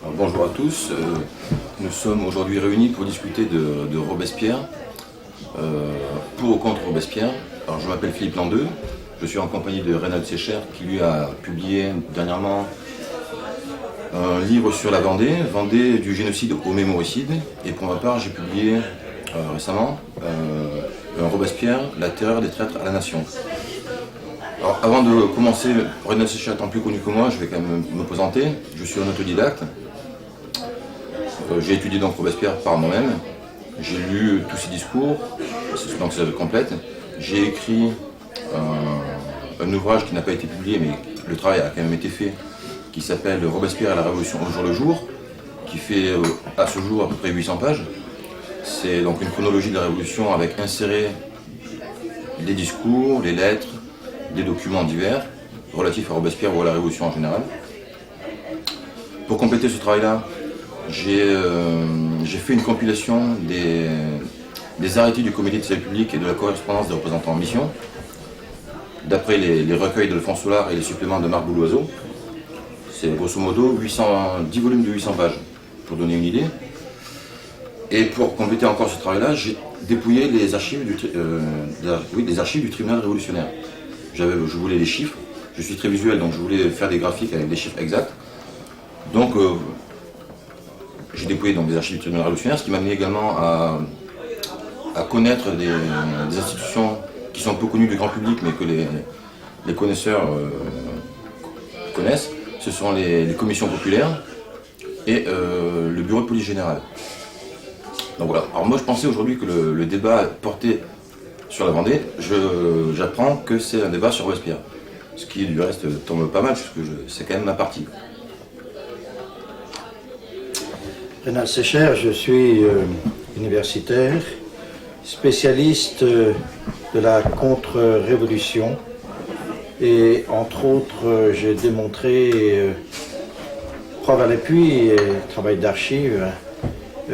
Alors, bonjour à tous, nous sommes aujourd'hui réunis pour discuter de Robespierre, pour ou contre Robespierre. Alors, je m'appelle Philippe Landeux, je suis en compagnie de Reynald Secher qui lui a publié dernièrement un livre sur la Vendée, Vendée du génocide au mémoricide, et pour ma part j'ai publié récemment Robespierre, la terreur des traîtres à la nation. Alors, avant de commencer, Reynald Secher étant plus connu que moi, je vais quand même me présenter. Je suis un autodidacte. J'ai étudié donc Robespierre par moi-même. J'ai lu tous ses discours, donc c'est complète. J'ai écrit un ouvrage qui n'a pas été publié, mais le travail a quand même été fait, qui s'appelle Robespierre et la Révolution au jour le jour, qui fait à ce jour à peu près 800 pages. C'est donc une chronologie de la Révolution avec inséré les discours, les lettres, des documents divers relatifs à Robespierre ou à la Révolution en général. Pour compléter ce travail-là, j'ai fait une compilation des arrêtés du Comité de salut public et de la correspondance des représentants en mission, d'après les recueils de Alphonse Soulard et les suppléments de Marc Bouloiseau. C'est grosso modo 10 volumes de 800 pages, pour donner une idée. Et pour compléter encore ce travail-là, j'ai dépouillé les archives des archives du tribunal révolutionnaire. Je voulais les chiffres, je suis très visuel, donc je voulais faire des graphiques avec des chiffres exacts. Donc j'ai dépouillé donc, des archives du tribunal révolutionnaire, ce qui m'a amené également à connaître des institutions qui sont peu connues du grand public, mais que les connaisseurs connaissent. Ce sont les commissions populaires et le bureau de police générale. Donc voilà. Alors moi je pensais aujourd'hui que le débat portait sur la Vendée. J'apprends que c'est un débat sur Robespierre. Ce qui du reste tombe pas mal, puisque c'est quand même ma partie. Reynald Secher, je suis universitaire, spécialiste de la contre-révolution et entre autres j'ai démontré, preuve à l'appui et travail d'archives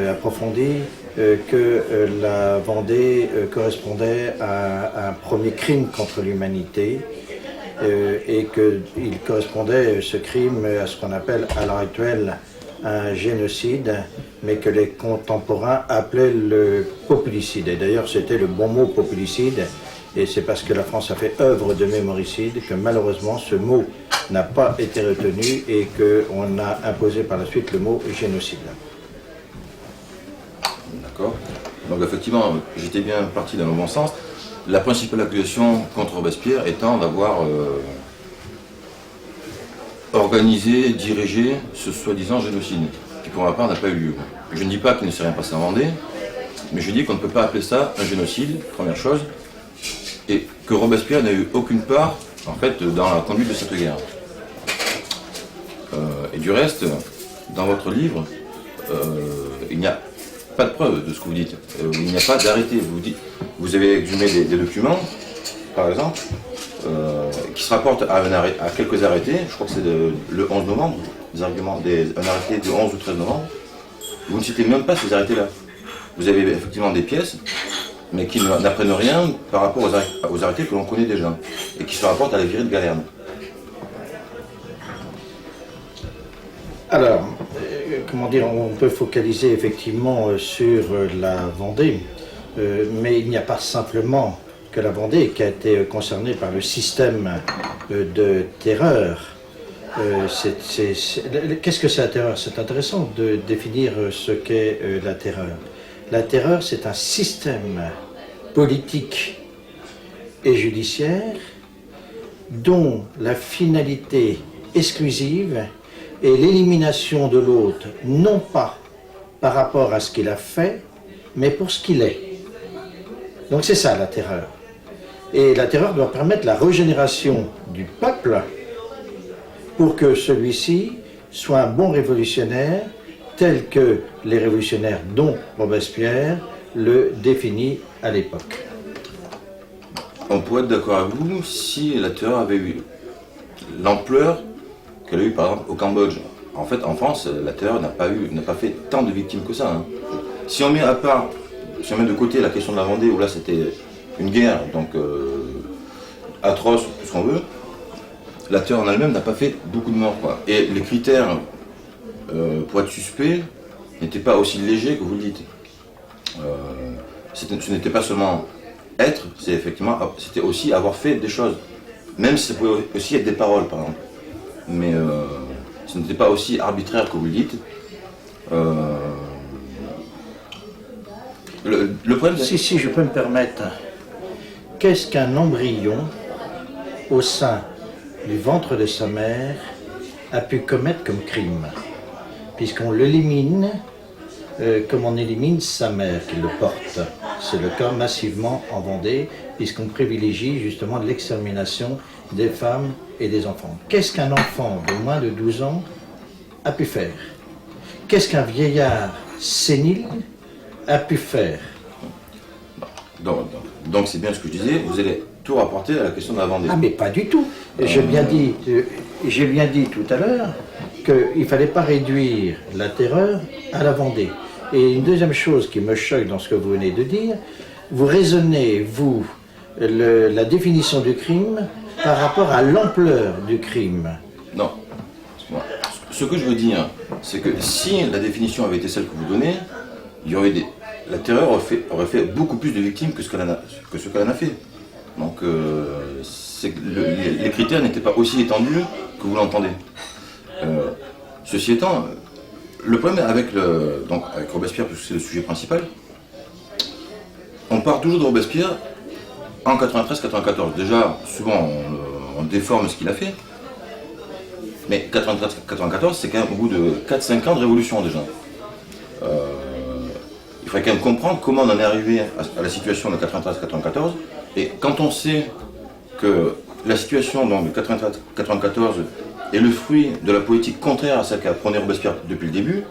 approfondi, que la Vendée correspondait à un premier crime contre l'humanité et qu'il correspondait ce crime à ce qu'on appelle à l'heure actuelle un génocide, mais que les contemporains appelaient le populicide. Et d'ailleurs, c'était le bon mot populicide, et c'est parce que la France a fait œuvre de mémoricide que malheureusement ce mot n'a pas été retenu et qu'on a imposé par la suite le mot génocide. D'accord. Donc effectivement, j'étais bien parti dans le bon sens. La principale accusation contre Robespierre étant d'avoir organisé, dirigé ce soi-disant génocide, qui pour ma part n'a pas eu lieu. Je ne dis pas qu'il ne s'est rien passé en Vendée, mais je dis qu'on ne peut pas appeler ça un génocide, première chose, et que Robespierre n'a eu aucune part, en fait, dans la conduite de cette guerre. Et du reste, dans votre livre, il n'y a pas de preuve de ce que vous dites. Il n'y a pas d'arrêté. Vous avez exhumé des documents, par exemple, qui se rapportent à quelques arrêtés. Je crois que c'est le 11 novembre, un arrêté du 11 ou 13 novembre. Vous ne citez même pas ces arrêtés-là. Vous avez effectivement des pièces, mais qui n'apprennent rien par rapport aux arrêtés que l'on connaît déjà, et qui se rapportent à la virée de Galerne. Alors, comment dire, on peut focaliser effectivement sur la Vendée, mais il n'y a pas simplement que la Vendée qui a été concernée par le système de terreur. Qu'est-ce que c'est la terreur? C'est intéressant de définir ce qu'est la terreur. La terreur, c'est un système politique et judiciaire dont la finalité exclusive est l'élimination de l'autre, non pas par rapport à ce qu'il a fait, mais pour ce qu'il est. Donc c'est ça la terreur. Et la terreur doit permettre la régénération du peuple pour que celui-ci soit un bon révolutionnaire tel que les révolutionnaires, dont Robespierre, le définit à l'époque. On pourrait être d'accord avec vous si la terreur avait eu l'ampleur qu'elle a eu par exemple au Cambodge. En fait, en France, la terreur n'a pas fait tant de victimes que ça. Hein. Si on met de côté la question de la Vendée, où là c'était une guerre, donc atroce, tout ce qu'on veut, la terreur en elle-même n'a pas fait beaucoup de morts, quoi. Et les critères pour être suspect, n'était pas aussi léger que vous le dites. Ce n'était pas seulement être, c'était aussi avoir fait des choses. Même si ça pouvait aussi être des paroles, par exemple. Mais ce n'était pas aussi arbitraire que vous le dites. Le problème, si je peux me permettre, qu'est-ce qu'un embryon au sein du ventre de sa mère a pu commettre comme crime? Puisqu'on l'élimine comme on élimine sa mère qui le porte. C'est le cas massivement en Vendée, puisqu'on privilégie justement l'extermination des femmes et des enfants. Qu'est-ce qu'un enfant de moins de 12 ans a pu faire? Qu'est-ce qu'un vieillard sénile a pu faire? Donc c'est bien ce que je disais, vous allez tout rapporter à la question de la Vendée. Ah mais pas du tout. J'ai bien dit tout à l'heure qu'il ne fallait pas réduire la terreur à la Vendée. Et une deuxième chose qui me choque dans ce que vous venez de dire, vous raisonnez, vous, la définition du crime par rapport à l'ampleur du crime. Non. Ce que je veux dire, c'est que si la définition avait été celle que vous donnez, il y aurait la terreur aurait fait beaucoup plus de victimes que ce qu'elle en a fait. Donc les critères n'étaient pas aussi étendus que vous l'entendez. Ceci étant, le problème avec Robespierre, parce que c'est le sujet principal, on part toujours de Robespierre en 93-94. Déjà, souvent on déforme ce qu'il a fait, mais 93-94, c'est quand même au bout de 4-5 ans de révolution déjà. Il faudrait quand même comprendre comment on en est arrivé à la situation de 93-94, et quand on sait que la situation donc, de 93-94 est le fruit de la politique contraire à celle qu'a prôné Robespierre depuis le début,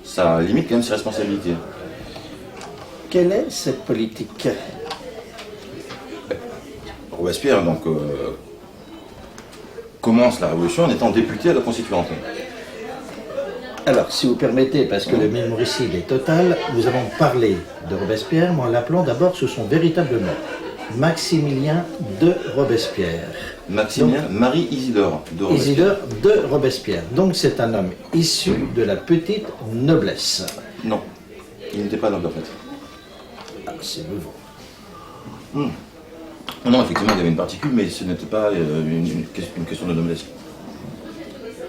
ça limite quand même ses responsabilités. Quelle est cette politique? Robespierre donc, commence la révolution en étant député à la Constituante. Alors, si vous permettez, parce que le mémoricide est total, nous avons parlé de Robespierre, mais en l'appelant d'abord sous son véritable nom, Maximilien de Robespierre. Maximilien Marie-Isidore de Robespierre. Isidore de Robespierre. Donc c'est un homme issu de la petite noblesse. Non, il n'était pas noble en fait. Ah, c'est nouveau. Non, effectivement, il y avait une particule, mais ce n'était pas une question de noblesse.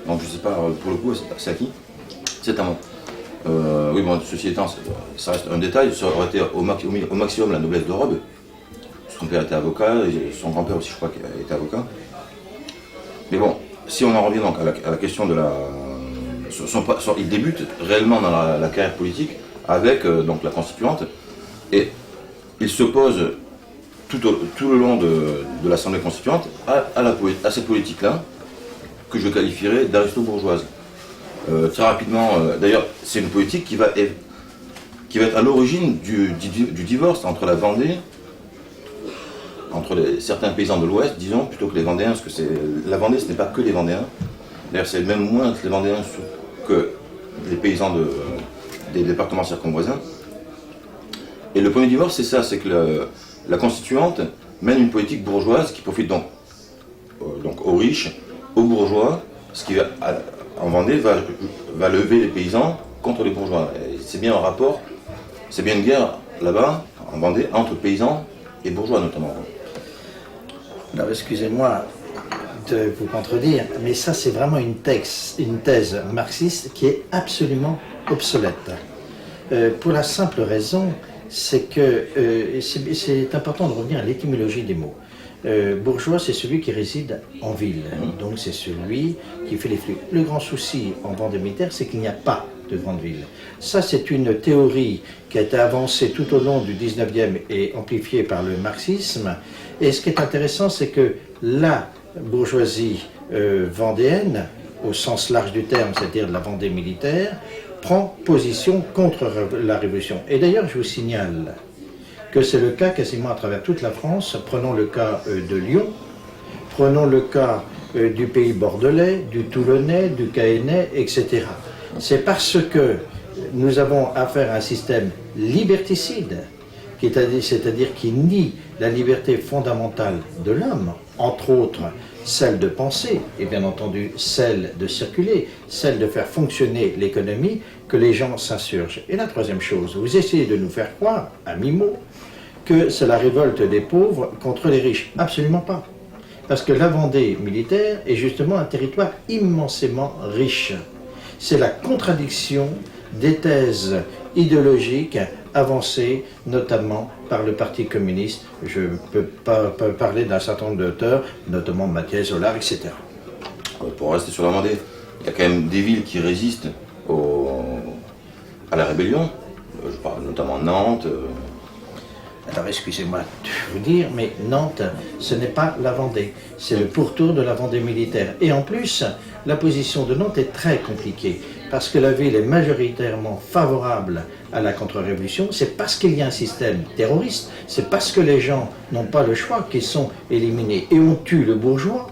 Donc je ne sais pas, pour le coup, c'est à qui? C'est à moi. Oui, bon, ceci étant, ça reste un détail, ça aurait été au maximum la noblesse de robe. Son père était avocat, et son grand-père aussi, je crois, était avocat. Mais bon, si on en revient donc à la question de la... il débute réellement dans la carrière politique avec donc la Constituante, et il s'oppose tout le long de l'Assemblée Constituante à cette politique-là, que je qualifierais d'aristo-bourgeoise. Très rapidement, d'ailleurs, c'est une politique qui va être à l'origine du divorce entre la Vendée, entre certains paysans de l'Ouest, disons, plutôt que les Vendéens, parce que la Vendée, ce n'est pas que les Vendéens. D'ailleurs, c'est même moins les Vendéens que les paysans des départements circonvoisins. Et le premier divorce, c'est ça, c'est que la Constituante mène une politique bourgeoise qui profite donc aux riches, aux bourgeois, ce qui en Vendée va lever les paysans contre les bourgeois. C'est bien un rapport, c'est bien une guerre là-bas, en Vendée, entre paysans et bourgeois notamment. Alors excusez-moi de vous contredire, mais ça c'est vraiment une thèse marxiste qui est absolument obsolète. Pour la simple raison, c'est que c'est important de revenir à l'étymologie des mots. Bourgeois, c'est celui qui réside en ville, donc c'est celui qui fait les flux. Le grand souci en Vendée militaire, c'est qu'il n'y a pas de grande ville. Ça, c'est une théorie qui a été avancée tout au long du 19e et amplifiée par le marxisme. Et ce qui est intéressant, c'est que la bourgeoisie vendéenne, au sens large du terme, c'est-à-dire de la Vendée militaire, prend position contre la Révolution. Et d'ailleurs, je vous signale que c'est le cas quasiment à travers toute la France. Prenons le cas de Lyon, prenons le cas du pays bordelais, du toulonnais, du caennais, etc. C'est parce que nous avons affaire à un système liberticide, c'est-à-dire qui nie la liberté fondamentale de l'homme entre autres celle de penser, et bien entendu celle de circuler, celle de faire fonctionner l'économie, que les gens s'insurgent. Et la troisième chose, vous essayez de nous faire croire, à mi-mot, que c'est la révolte des pauvres contre les riches. Absolument pas. Parce que la Vendée militaire est justement un territoire immensément riche. C'est la contradiction des thèses idéologiques avancées notamment par le Parti communiste. Je peux parler d'un certain nombre d'auteurs, notamment Mathias Zollard, etc. Pour rester sur la Vendée, il y a quand même des villes qui résistent à la rébellion. Je parle notamment de Nantes. Alors excusez-moi de vous dire, mais Nantes, ce n'est pas la Vendée, c'est le pourtour de la Vendée militaire. Et en plus, la position de Nantes est très compliquée, parce que la ville est majoritairement favorable à la contre-révolution, c'est parce qu'il y a un système terroriste, c'est parce que les gens n'ont pas le choix qu'ils sont éliminés. Et on tue le bourgeois,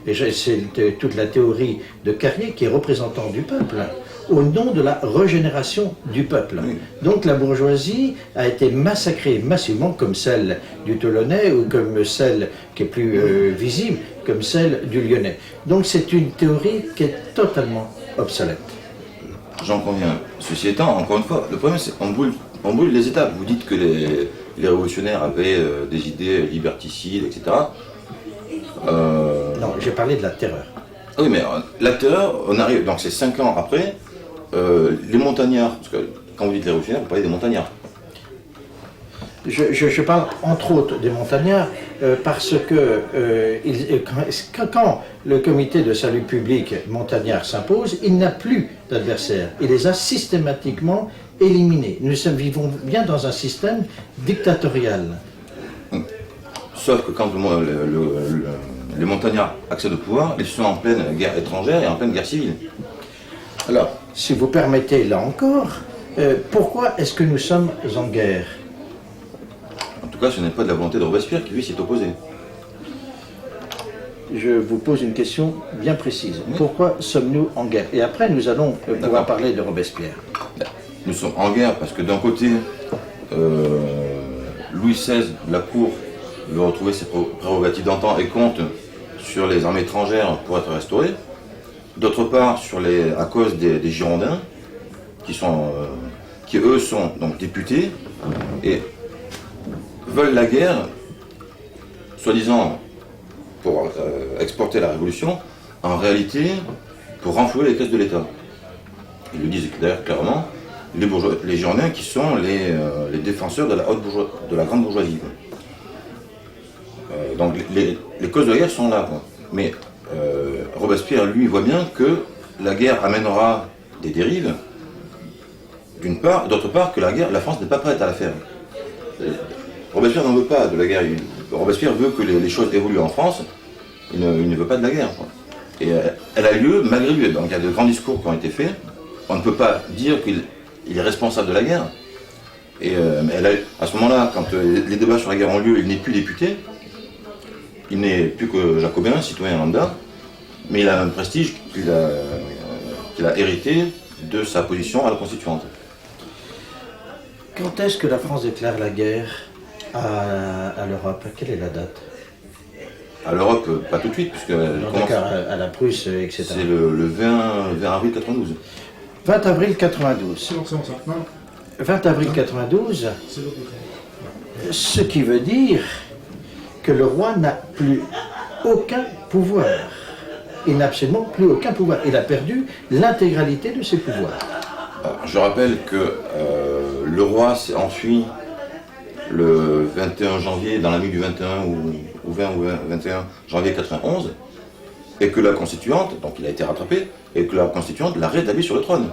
et c'est toute la théorie de Carrier qui est représentant du peuple, au nom de la régénération du peuple. Oui. Donc la bourgeoisie a été massacrée massivement, comme celle du Toulonnais ou comme celle qui est plus visible, comme celle du Lyonnais. Donc c'est une théorie qui est totalement obsolète. J'en conviens. Ceci étant, encore une fois, le problème c'est qu'on brûle les étapes. Vous dites que les révolutionnaires avaient des idées liberticides, etc. Non, j'ai parlé de la terreur. Oui, mais la terreur, on arrive, donc c'est 5 ans après, les montagnards, parce que quand vous dites les révolutionnaires, vous parlez des montagnards. Je parle entre autres des montagnards parce que quand le comité de salut public montagnard s'impose, il n'a plus d'adversaires. Il les a systématiquement éliminés. Nous vivons bien dans un système dictatorial. Sauf que quand les montagnards accèdent au pouvoir, ils sont en pleine guerre étrangère et en pleine guerre civile. Alors, si vous permettez, là encore, pourquoi est-ce que nous sommes en guerre ? En tout cas, ce n'est pas de la volonté de Robespierre qui lui s'y est opposé. Je vous pose une question bien précise. Oui. Pourquoi sommes-nous en guerre ? Et après, nous allons pouvoir parler de Robespierre. Nous sommes en guerre parce que d'un côté, Louis XVI, la Cour, veut retrouver ses prérogatives d'antan et compte sur les armées étrangères pour être restaurées. D'autre part, à cause des Girondins, qui eux sont donc députés et veulent la guerre, soi-disant pour exporter la révolution, en réalité pour renflouer les caisses de l'État. Ils le disent d'ailleurs clairement, les Girondins qui sont les défenseurs de la grande bourgeoisie. Donc les causes de la guerre sont là, quoi. Mais Robespierre, lui, voit bien que la guerre amènera des dérives, d'une part, et d'autre part que la France n'est pas prête à la faire. Robespierre n'en veut pas de la guerre. Robespierre veut que les choses évoluent en France, il ne veut pas de la guerre, quoi. Et elle a lieu malgré lui. Donc il y a de grands discours qui ont été faits. On ne peut pas dire qu'il est responsable de la guerre. Et à ce moment-là, quand les débats sur la guerre ont lieu, il n'est plus député. Il n'est plus que jacobin, citoyen lambda, mais il a un prestige qu'il a hérité de sa position à la Constituante. Quand est-ce que la France déclare la guerre à l'Europe? Quelle est la date? À l'Europe, pas tout de suite, puisque à la Prusse, etc. C'est le 20 avril 92. 20 avril 92. 20 avril 92, ce qui veut dire que le roi n'a plus aucun pouvoir. Il n'a absolument plus aucun pouvoir. Il a perdu l'intégralité de ses pouvoirs. Alors, je rappelle que le roi s'est enfui le 21 janvier, dans la nuit du 21 ou 20 ou 21 janvier 91, et que la constituante, donc il a été rattrapé, et que la constituante l'a rétabli sur le trône.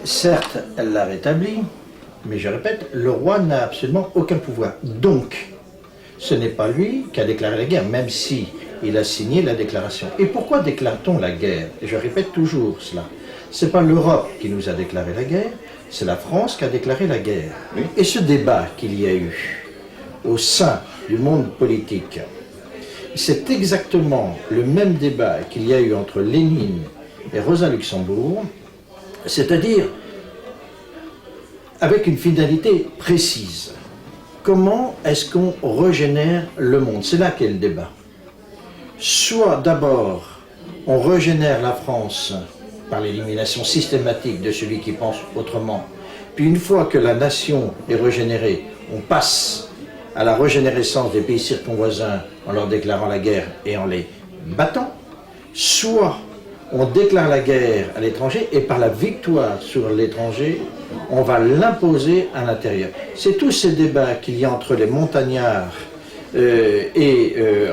Certes, elle l'a rétabli, mais je répète, le roi n'a absolument aucun pouvoir. Donc, ce n'est pas lui qui a déclaré la guerre, même si il a signé la déclaration. Et pourquoi déclare-t-on la guerre? Et je répète toujours cela. Ce n'est pas l'Europe qui nous a déclaré la guerre, c'est la France qui a déclaré la guerre. Oui. Et ce débat qu'il y a eu au sein du monde politique, c'est exactement le même débat qu'il y a eu entre Lénine et Rosa Luxembourg, c'est-à-dire avec une finalité précise. comment est-ce qu'on régénère le monde? C'est là qu'est le débat. Soit d'abord, on régénère la France par l'élimination systématique de celui qui pense autrement, puis une fois que la nation est régénérée, on passe à la régénérescence des pays circonvoisins en leur déclarant la guerre et en les battant, soit on déclare la guerre à l'étranger et par la victoire sur l'étranger, on va l'imposer à l'intérieur. C'est tous ces débats qu'il y a entre les montagnards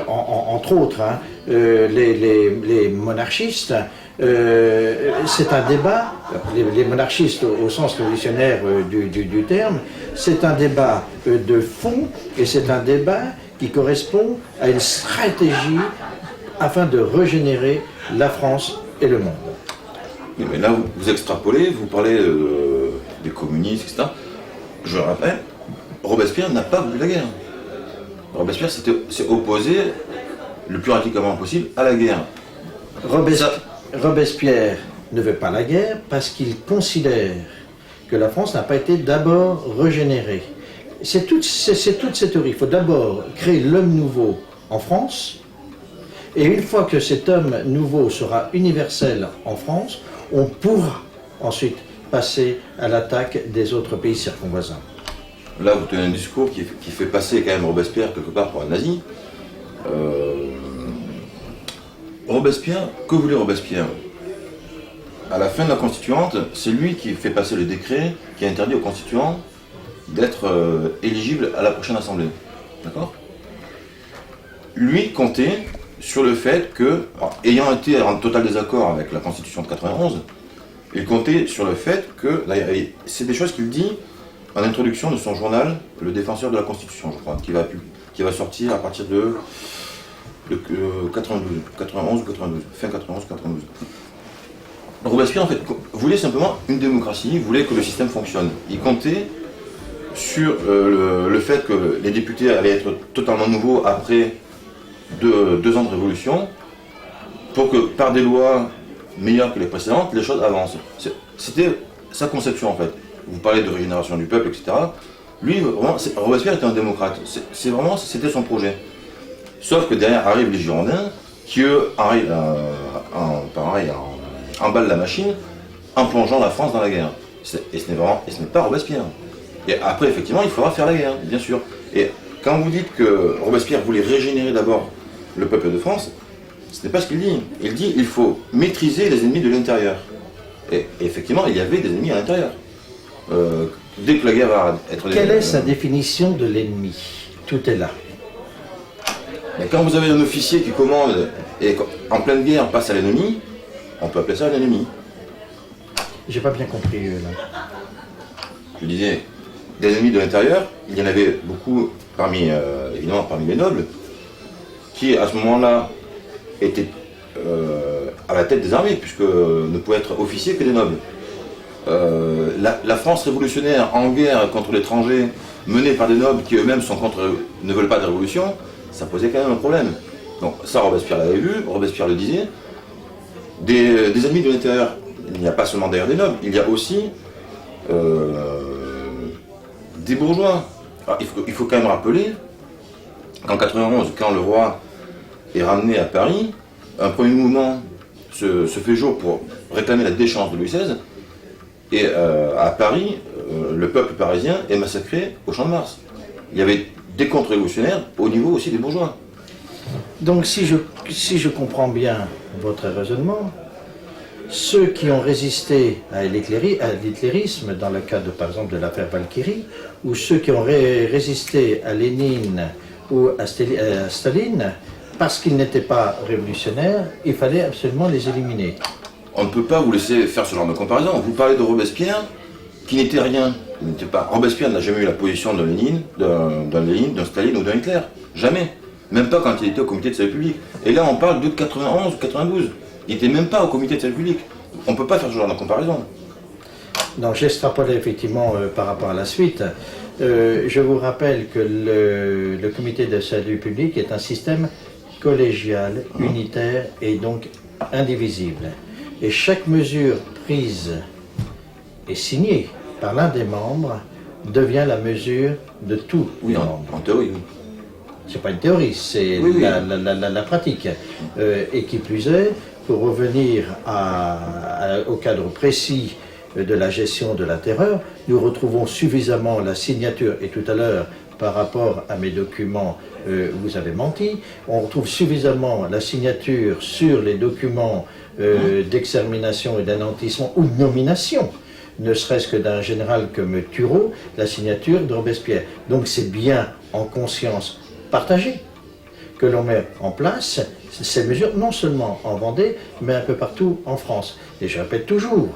entre autres, les monarchistes. C'est un débat, les monarchistes au sens révolutionnaire du terme, c'est un débat de fond et c'est un débat qui correspond à une stratégie afin de régénérer la France et le monde. Oui, mais là, vous extrapolez, vous parlez des communistes, etc. Je rappelle, Robespierre n'a pas voulu la guerre. Robespierre s'est opposé le plus radicalement possible à la guerre. Robespierre ne veut pas la guerre parce qu'il considère que la France n'a pas été d'abord régénérée. C'est toute cette théorie. Il faut d'abord créer l'homme nouveau en France, et une fois que cet homme nouveau sera universel en France, on pourra ensuite passer à l'attaque des autres pays circonvoisins. Là, vous tenez un discours qui fait passer quand même Robespierre quelque part pour un nazi. Robespierre, que voulait Robespierre? À la fin de la Constituante, c'est lui qui fait passer le décret qui interdit aux constituants d'être éligibles à la prochaine Assemblée. D'accord? Lui comptait sur le fait que, ayant été en total désaccord avec la Constitution de 91, il comptait sur le fait que, c'est des choses qu'il dit en introduction de son journal, Le Défenseur de la Constitution, je crois, qui va sortir à partir de 91 ou 92, fin 91 ou 92. Robespierre, en fait, voulait simplement une démocratie, voulait que le système fonctionne. Il comptait sur le fait que les députés allaient être totalement nouveaux après 2 ans de révolution, pour que par des lois meilleures que les précédentes, les choses avancent. C'était sa conception, en fait. Vous parlez de régénération du peuple, etc. Lui, vraiment, Robespierre était un démocrate. C'était son projet. Sauf que derrière arrivent les Girondins, qui eux emballent la machine en plongeant la France dans la guerre. Et ce n'est pas Robespierre. Et après, effectivement, il faudra faire la guerre, bien sûr. Et quand vous dites que Robespierre voulait régénérer d'abord le peuple de France, ce n'est pas ce qu'il dit. Il dit qu'il faut maîtriser les ennemis de l'intérieur. Et effectivement, il y avait des ennemis à l'intérieur. Dès que la guerre va être... Quelle est sa définition de l'ennemi? Tout est là. Mais quand vous avez un officier qui commande et en pleine guerre passe à l'ennemi, on peut appeler ça un ennemi. J'ai pas bien compris là. Je disais, des ennemis de l'intérieur, il y en avait beaucoup évidemment parmi les nobles, qui à ce moment-là étaient à la tête des armées, puisque ne pouvaient être officiers que des nobles. La France révolutionnaire en guerre contre l'étranger, menée par des nobles qui eux-mêmes ne veulent pas de révolution, ça posait quand même un problème. Donc ça, Robespierre l'avait vu, Robespierre le disait. Des ennemis de l'intérieur, il n'y a pas seulement d'ailleurs des nobles, il y a aussi des bourgeois. Alors, il faut quand même rappeler qu'en 91, quand le roi est ramené à Paris, un premier mouvement se fait jour pour réclamer la déchéance de Louis XVI. Et à Paris, le peuple parisien est massacré au Champ de Mars. Il y avait des contre-révolutionnaires au niveau aussi des bourgeois. Donc si je comprends bien votre raisonnement, ceux qui ont résisté à l'hitlérisme, dans le cas par exemple de l'affaire Valkyrie, ou ceux qui ont résisté à Lénine ou à Staline, parce qu'ils n'étaient pas révolutionnaires, il fallait absolument les éliminer. On ne peut pas vous laisser faire ce genre de comparaison. Vous parlez de Robespierre, qui n'était rien. Robespierre n'a jamais eu la position d'un Lénine, d'un Staline ou d'un Hitler. Jamais. Même pas quand il était au comité de salut public. Et là, on parle de 91 ou 92. Il n'était même pas au comité de salut public. On ne peut pas faire ce genre de comparaison. Donc j'extrapolais effectivement par rapport à la suite. Je vous rappelle que le comité de salut public est un système collégial, unitaire et donc indivisible. Et chaque mesure prise et signée par l'un des membres devient la mesure de tout Oui, le monde. en théorie, oui. C'est pas une théorie, c'est Oui, oui. la pratique. Et qui plus est, pour revenir au cadre précis de la gestion de la terreur, nous retrouvons suffisamment la signature, et tout à l'heure, par rapport à mes documents, vous avez menti, on retrouve suffisamment la signature sur les documents d'extermination et d'anéantissement ou de nomination, ne serait-ce que d'un général comme Turreau, la signature de Robespierre. Donc c'est bien en conscience partagée que l'on met en place ces mesures, non seulement en Vendée, mais un peu partout en France. Et je répète toujours,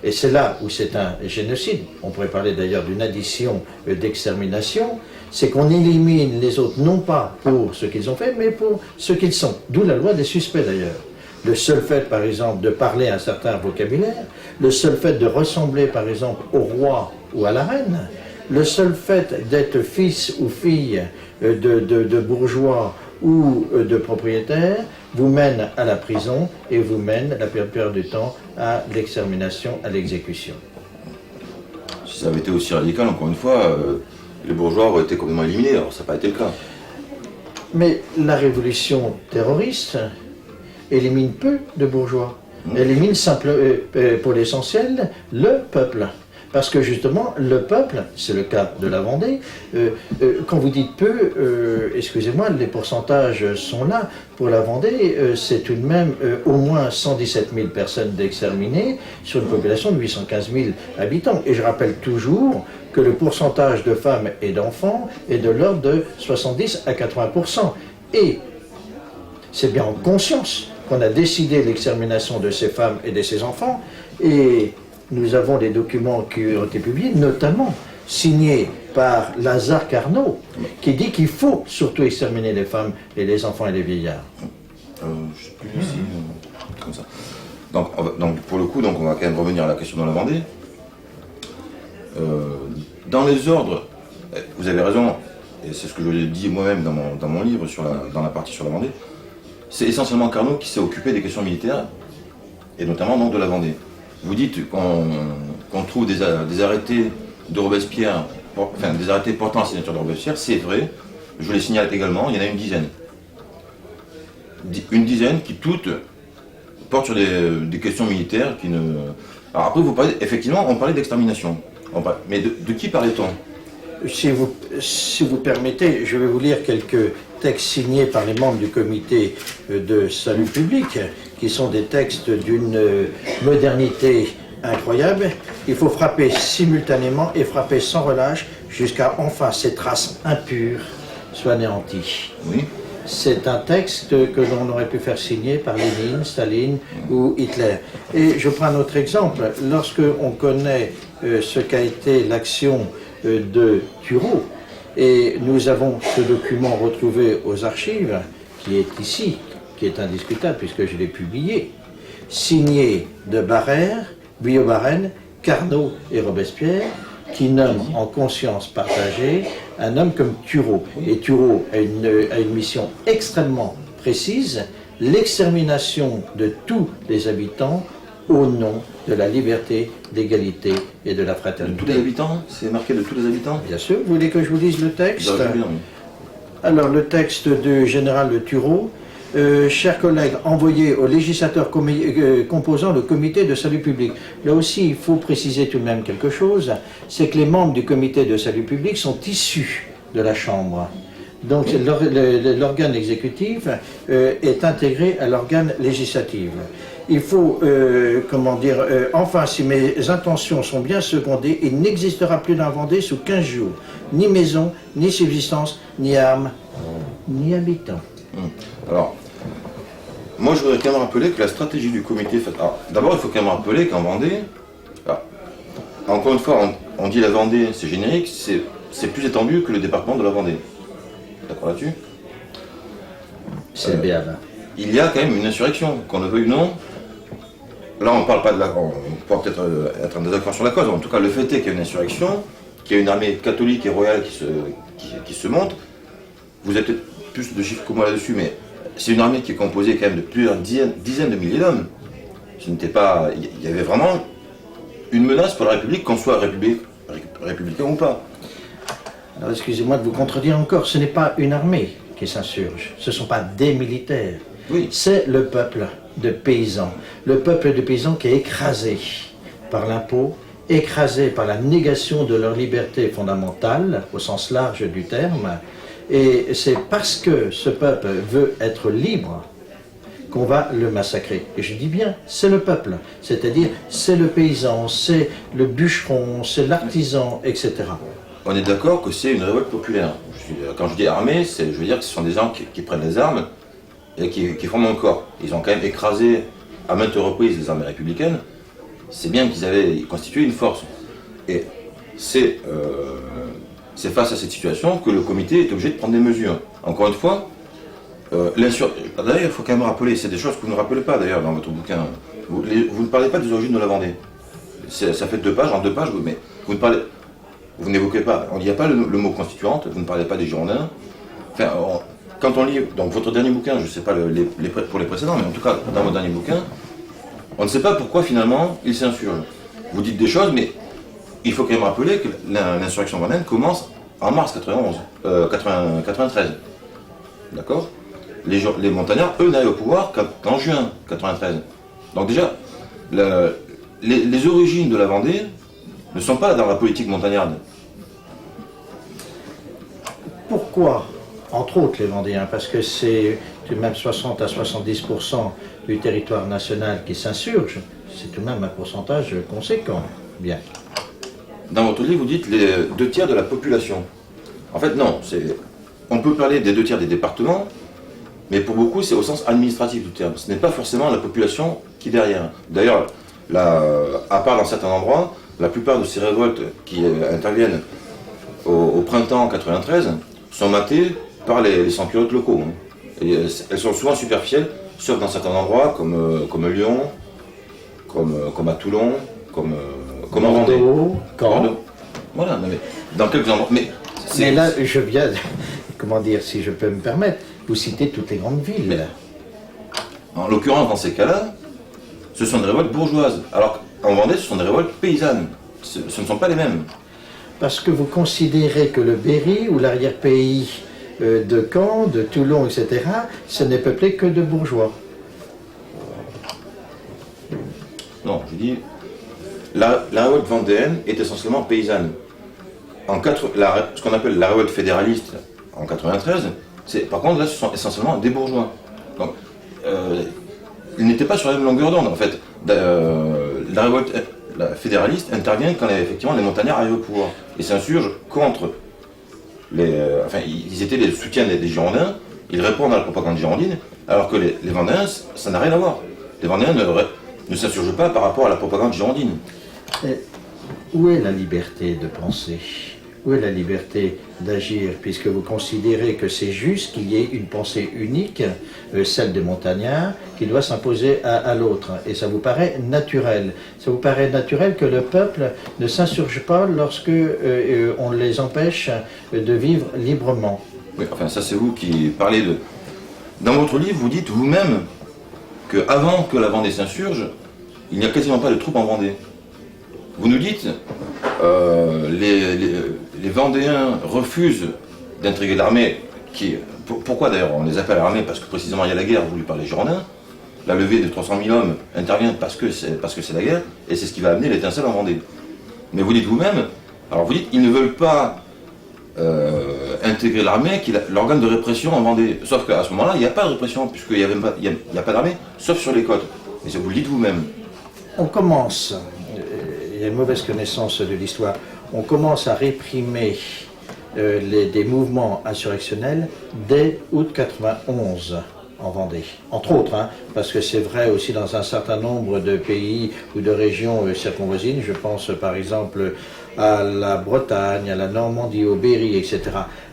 et c'est là où c'est un génocide, on pourrait parler d'ailleurs d'une addition d'extermination, c'est qu'on élimine les autres non pas pour ce qu'ils ont fait, mais pour ce qu'ils sont. D'où la loi des suspects d'ailleurs. Le seul fait, par exemple, de parler un certain vocabulaire, le seul fait de ressembler, par exemple, au roi ou à la reine, le seul fait d'être fils ou fille de bourgeois ou de propriétaires vous mène à la prison et vous mène, la plupart du temps, à l'extermination, à l'exécution. Si ça avait été aussi radical, encore une fois, les bourgeois auraient été complètement éliminés, alors ça n'a pas été le cas. Mais la révolution terroriste élimine peu de bourgeois. Elle élimine pour l'essentiel le peuple. Parce que justement, le peuple, c'est le cas de la Vendée, quand vous dites peu, excusez-moi, les pourcentages sont là. Pour la Vendée, c'est tout de même au moins 117 000 personnes d'exterminées sur une population de 815 000 habitants. Et je rappelle toujours que le pourcentage de femmes et d'enfants est de l'ordre de 70 à 80%. Et c'est bien en conscience qu'on a décidé l'extermination de ces femmes et de ces enfants. Et nous avons des documents qui ont été publiés, notamment signés par Lazare Carnot, qui dit qu'il faut surtout exterminer les femmes et les enfants et les vieillards. Je ne sais plus ici, comme ça. Donc pour le coup, on va quand même revenir à la question de la Vendée. Dans les ordres, vous avez raison, et c'est ce que je dis moi-même dans mon livre, dans la partie sur la Vendée, c'est essentiellement Carnot qui s'est occupé des questions militaires, et notamment donc de la Vendée. Vous dites qu'on trouve des arrêtés de Robespierre, enfin des arrêtés portant la signature de Robespierre, c'est vrai, je les signale également, il y en a une dizaine. Une dizaine qui toutes portent sur des questions militaires qui ne... Alors après, effectivement, on parlait d'extermination. Mais de qui parlait-on ? Si vous permettez, je vais vous lire quelques textes signés par les membres du comité de salut public, qui sont des textes d'une modernité incroyable. Il faut frapper simultanément et frapper sans relâche jusqu'à enfin ces traces impures soient anéanties. Oui. C'est un texte que l'on aurait pu faire signer par Lénine, Staline ou Hitler. Et je prends un autre exemple. Lorsque on connaît ce qu'a été l'action de Turreau, et nous avons ce document retrouvé aux archives, qui est ici, qui est indiscutable puisque je l'ai publié, signé de Barère, Billaud-Varenne, Carnot et Robespierre, qui nomme en conscience partagée un homme comme Turreau. Et Turreau a une mission extrêmement précise, l'extermination de tous les habitants au nom de la liberté, d'égalité et de la De fraternité. tous les habitants ? C'est marqué de tous les habitants ? Bien sûr, vous voulez que je vous lise le texte ? Bien, oui. Alors, le texte du général Turreau. Chers collègues, envoyés aux législateurs composant le comité de salut public. Là aussi, il faut préciser tout de même quelque chose, c'est que les membres du comité de salut public sont issus de la Chambre. Donc l'organe exécutif est intégré à l'organe législatif. Il faut, enfin, si mes intentions sont bien secondées, il n'existera plus dans Vendée sous 15 jours. Ni maison, ni subsistance, ni armes, ni habitants. Alors, moi je voudrais quand même rappeler que la stratégie du comité... D'abord, il faut quand même rappeler qu'en Vendée, encore une fois, on dit la Vendée, c'est générique, c'est plus étendu que le département de la Vendée. D'accord là-dessus ? C'est bien là. Il y a quand même une insurrection, qu'on le veuille ou non. Là, on parle pas de la... On peut peut-être être en désaccord sur la cause, en tout cas, le fait est qu'il y a une insurrection, qu'il y a une armée catholique et royale qui se monte. Vous avez peut-être plus de chiffres que moi là-dessus, mais c'est une armée qui est composée quand même de plusieurs dizaines de milliers d'hommes. Ce n'était pas... Il y avait vraiment une menace pour la République, qu'on soit républicain ou pas. Alors excusez-moi de vous contredire encore, ce n'est pas une armée qui s'insurge, ce ne sont pas des militaires, Oui. c'est le peuple de paysans. Le peuple de paysans qui est écrasé par l'impôt, écrasé par la négation de leur liberté fondamentale, au sens large du terme, et c'est parce que ce peuple veut être libre qu'on va le massacrer. Et je dis bien, c'est le peuple, c'est-à-dire c'est le paysan, c'est le bûcheron, c'est l'artisan, etc. On est d'accord que c'est une révolte populaire. Quand je dis armée, je veux dire que ce sont des gens qui prennent les armes et qui forment un corps. Ils ont quand même écrasé à maintes reprises les armées républicaines. C'est bien qu'ils avaient constitué une force. Et c'est face à cette situation que le comité est obligé de prendre des mesures. Encore une fois, d'ailleurs, il faut quand même rappeler, c'est des choses que vous ne rappelez pas d'ailleurs dans votre bouquin. Vous ne parlez pas des origines de la Vendée. Ça fait 2 pages, en 2 pages, mais vous n'évoquez pas, il n'y a pas le mot constituante, vous ne parlez pas des Girondins. Enfin, quand on lit donc votre dernier bouquin, je ne sais pas pour les précédents, mais en tout cas dans votre dernier bouquin, on ne sait pas pourquoi finalement ils s'insurgent. Vous dites des choses, mais il faut quand même rappeler que l'insurrection vendéenne commence en mars 93. D'accord? Les montagnards, eux, n'arrivent au pouvoir qu'en juin 93. Donc déjà, les origines de la Vendée ne sont pas dans la politique montagnarde. Pourquoi, entre autres, les Vendéens? Parce que c'est tout de même 60 à 70% du territoire national qui s'insurge. C'est tout de même un pourcentage conséquent. Bien. Dans votre livre, vous dites les 2 tiers de la population. En fait, non. On peut parler des 2 tiers des départements, mais pour beaucoup, c'est au sens administratif du terme. Ce n'est pas forcément la population qui est derrière. D'ailleurs, à part dans certains endroits, la plupart de ces révoltes qui interviennent au printemps 93 sont matées par les sans-culottes locaux. Et elles sont souvent superficielles, sauf dans certains endroits comme Lyon, comme à Toulon, comme en Vendée. Caen. Voilà, mais dans quelques endroits. Mais là, je viens, comment dire, si je peux me permettre, vous citez toutes les grandes villes. Mais, en l'occurrence, dans ces cas-là, ce sont des révoltes bourgeoises. Alors qu'en Vendée, ce sont des révoltes paysannes. Ce ne sont pas les mêmes. Parce que vous considérez que le Berry ou l'arrière-pays de Caen, de Toulon, etc., ce n'est peuplé que de bourgeois. Non, je dis, la révolte vendéenne est essentiellement paysanne. Ce qu'on appelle la révolte fédéraliste en 93, par contre, là, ce sont essentiellement des bourgeois. Donc, ils n'étaient pas sur la même longueur d'onde, en fait. La révolte fédéraliste intervient quand effectivement les montagnards arrivent au pouvoir et s'insurgent contre ils étaient les soutiens des Girondins, ils répondent à la propagande girondine, alors que les Vendéens, ça n'a rien à voir. Les Vendéens ne s'insurgent pas par rapport à la propagande girondine. Où est la liberté de penser? Où est la liberté d'agir, puisque vous considérez que c'est juste qu'il y ait une pensée unique, celle des montagnards, qui doit s'imposer à l'autre. Et ça vous paraît naturel. Ça vous paraît naturel que le peuple ne s'insurge pas lorsque on les empêche de vivre librement. Oui, enfin ça c'est vous qui parlez de... Dans votre livre, vous dites vous-même qu'avant que la Vendée s'insurge, il n'y a quasiment pas de troupes en Vendée. Vous nous dites, les Vendéens refusent d'intriguer l'armée. Pourquoi d'ailleurs on les appelle l'armée? Parce que précisément il y a la guerre voulue par les Girondins. La levée de 300 000 hommes intervient parce que c'est la guerre, et c'est ce qui va amener l'étincelle en Vendée. Mais vous dites vous-même, alors vous dites, ils ne veulent pas intégrer l'armée, qui est l'organe de répression en Vendée. Sauf qu'à ce moment-là, il n'y a pas de répression, puisqu'il n'y a pas d'armée, sauf sur les côtes. Et ça vous le dites vous-même. On commence, il y a une mauvaise connaissance de l'histoire, on commence à réprimer des mouvements insurrectionnels dès août 91 en Vendée, entre autres, parce que c'est vrai aussi dans un certain nombre de pays ou de régions circonvoisines, je pense par exemple à la Bretagne, à la Normandie, au Berry, etc.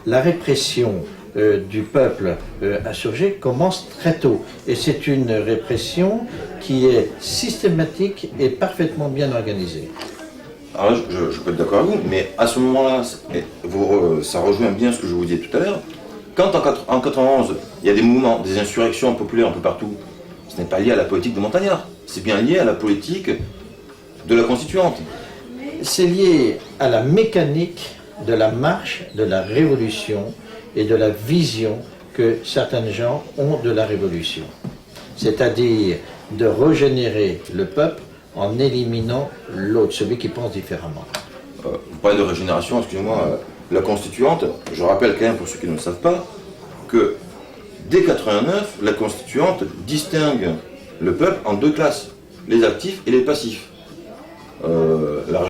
La répression du peuple insurgé commence très tôt, et c'est une répression qui est systématique et parfaitement bien organisée. Alors je peux être d'accord avec vous, mais à ce moment-là, ça rejoint bien ce que je vous disais tout à l'heure. Quand en 91, il y a des mouvements, des insurrections populaires un peu partout, ce n'est pas lié à la politique de Montagnard, c'est bien lié à la politique de la Constituante. c'est lié à la mécanique de la marche de la révolution et de la vision que certains gens ont de la révolution. C'est-à-dire de régénérer le peuple en éliminant l'autre, celui qui pense différemment. Vous parlez de régénération, excusez-moi, la constituante, je rappelle quand même pour ceux qui ne le savent pas, que dès 89, la constituante distingue le peuple en deux classes, les actifs et les passifs. La